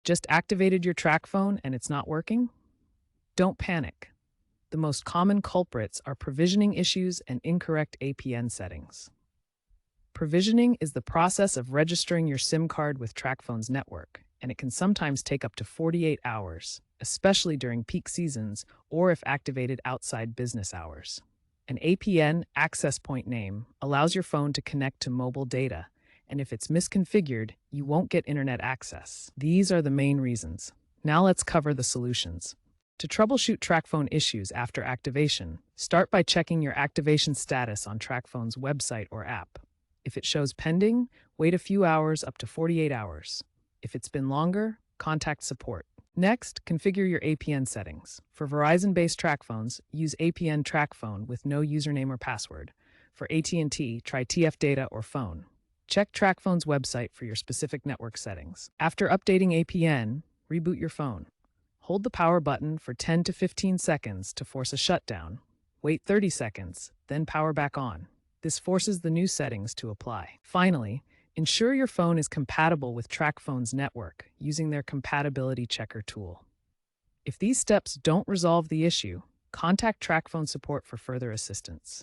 Just activated your Tracfone and it's not working? Don't panic. The most common culprits are provisioning issues and incorrect APN settings. Provisioning is the process of registering your SIM card with Tracfone's network, and it can sometimes take up to 48 hours, especially during peak seasons or if activated outside business hours. An APN access point name allows your phone to connect to mobile data, and if it's misconfigured, you won't get internet access. These are the main reasons. Now let's cover the solutions. To troubleshoot Tracfone issues after activation, start by checking your activation status on Tracfone's website or app. If it shows pending, wait a few hours up to 48 hours. If it's been longer, contact support. Next, configure your APN settings. For Verizon-based Tracfones, use APN Tracfone with no username or password. For AT&T, try TF Data or Phone. Check Tracfone's website for your specific network settings. After updating APN, reboot your phone. Hold the power button for 10 to 15 seconds to force a shutdown. Wait 30 seconds, then power back on. This forces the new settings to apply. Finally, ensure your phone is compatible with Tracfone's network using their compatibility checker tool. If these steps don't resolve the issue, contact Tracfone support for further assistance.